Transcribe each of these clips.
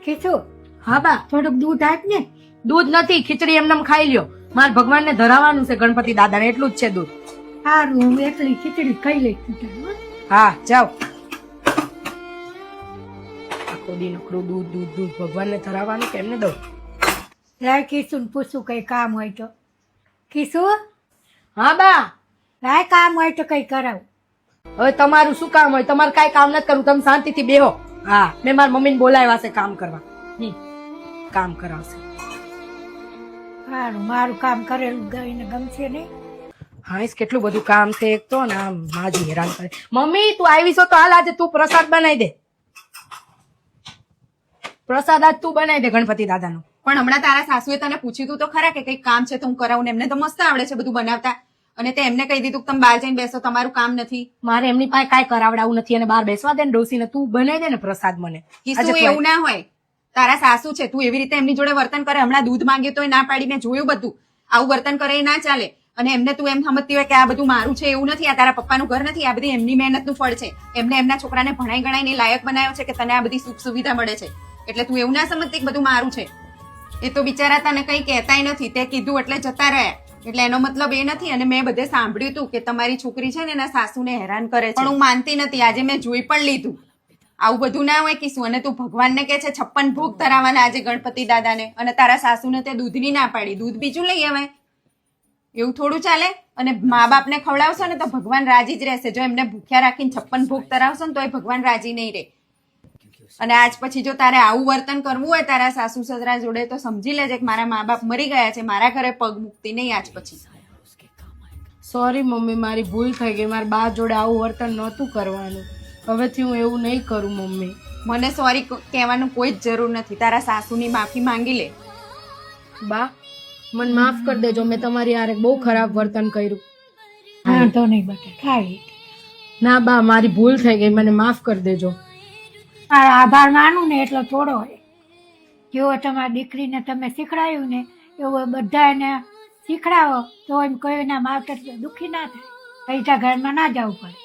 ખીચું હા બા. થોડુંક દૂધ આપ ને. દૂધ નથી, ખીચડી એમનેમ ખાઈ લ્યો. મારે ભગવાનને ધરાવવાનું છે ગણપતિ દાદાને, એટલું જ છે દૂધ. સારું હું એકલી ખીચડી ખાઈ લઈશ. હા જાઓ. આખો દી નકરું દૂધ દૂધ દૂધ ભગવાનને ધરાવવાનું કેમને દઉં? લાય કીશું પૂછું કઈ કામ હોય તો. કીશું હા બા. લાય કામ હોય તો કઈ કરાવું. હવે તમારું શું કામ હોય? તમારે કાંઈ કામ નથી કરવું, તમે શાંતિથી બેહો. હા, મેં મારી મમ્મીને બોલાવ્યા છે કામ કરવા. કામ કરાવશે. સારું મારું કામ કરેલું ગઈને ગમશે નહીં. હા, કેટલું બધું કામ છે એક તો ને આમ માજી હેરાન કરે. મમ્મી તું આવી છો તો હાલ આજે તું પ્રસાદ બનાવી દે. પ્રસાદ આજ તું બનાવી દે ગણપતિ દાદાનો. પણ હમણાં તારા સાસુએ તને પૂછ્યું તું તો ખરા કે કઈક કામ છે તો હું કરાવું ને? એમને તો મસ્ત આવડે છે બધું બનાવતા, અને તે એમને કહી દીધું કે તમે બહાર જઈને બેસો, તમારું કામ નથી. મારે એમની પાસે કાંઈ કરાવડાવું નથી અને બહાર બેસવા દે ને ડોસીને. તું બનાવી દે ને પ્રસાદ મને. કીશું એવું ના હોય, તારા સાસુ છે, તું એવી રીતે એમની જોડે વર્તન કરે. હમણાં દૂધ માંગ્યું તો ના પાડી, મેં જોયું બધું. આવું વર્તન કરે એ ના ચાલે. અને એમને તું એમ સમજતી હોય કે આ બધું મારું છે, એવું નથી. આ તારા પપ્પાનું ઘર નથી, આ બધી એમની મહેનતનું ફળ છે. એમને એમના છોકરાને ભણાઈ ગણાઈને લાયક બનાવ્યો છે કે તને આ બધી સુખ સુવિધા મળે છે. એટલે તું એવું ના સમજતી કે બધું મારું છે. એ તો બિચારા તને કઈ કહેતાય નથી, તે કીધું એટલે જતા રહ્યા. એટલે એનો મતલબ એ નથી. અને મેં બધે સાંભળ્યું હતું કે તમારી છોકરી છે ને એના સાસુને હેરાન કરે છે, પણ હું માનતી નથી. આજે મેં જોઈ પણ લીધું. આવું બધું ના હોય કીશું. અને તું ભગવાનને કહે છે 56 ભોગ ધરાવવાના આજે ગણપતિ દાદાને, અને તારા સાસુને તે દૂધની ના પાડી. દૂધ બીજું લઈ આવે, એવું થોડું ચાલે? અને મા બાપને ખવડાવશો ને તો ભગવાન રાજી જ રહેશે. જો એમને ભૂખ્યા રાખીને 56 ભોગ ધરાવશો ને તો એ ભગવાન રાજી નહીં રહે. અને આજ પછી જો તારે આવું વર્તન કરવું હોય તારા સાસુ સસરા જોડે તો સમજી લેજે કે મારા મા બાપ મરી ગયા છે, મારા ઘરે પગ મૂકતી નહીં આજ પછી. સોરી મમ્મી, મારી ભૂલ થઈ ગઈ. મારા બા જોડે આવું વર્તન નહોતું કરવાનું. હવેથી હું એવું નહીં કરું મમ્મી. મને સોરી કહેવાનું કોઈ જ જરૂર નથી. તારા સાસુની માફી માંગી લે. બા મને માફ કરી દેજો, મેં તમારી હારે બહુ ખરાબ વર્તન કર્યું. વાંધો નહીં બેટા, થાય. ના બા, મારી ભૂલ થઈ ગઈ, મને માફ કરી દેજો. મારો આભાર માનું ને એટલો થોડો હોય. જેવો તમારી દીકરીને તમે શીખડાયું ને એવું બધા એને શીખડાવો તો એમ કોઈના માવતર દુઃખી ના થાય. પૈસા ઘરમાં ના જવું પડે.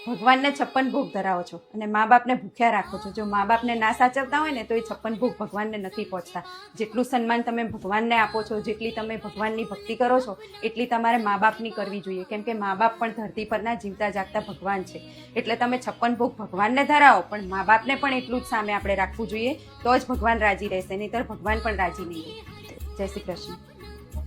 ભગવાનને 56 ભોગ ધરાવો છો અને મા બાપને ભૂખ્યા રાખો છો. જો મા બાપને ના સાચવતા હોય ને તો એ 56 ભોગ ભગવાનને નથી પહોંચતા. જેટલું સન્માન તમે ભગવાનને આપો છો, જેટલી તમે ભગવાનની ભક્તિ કરો છો, એટલી તમારે મા બાપની કરવી જોઈએ. કેમ કે મા બાપ પણ ધરતી પરના જીવતા જાગતા ભગવાન છે. એટલે તમે 56 ભોગ ભગવાનને ધરાવો, પણ મા બાપને પણ એટલું જ સામે આપણે રાખવું જોઈએ. તો જ ભગવાન રાજી રહેશે, નહીંતર ભગવાન પણ રાજી નહીં રહે. જય શ્રી કૃષ્ણ.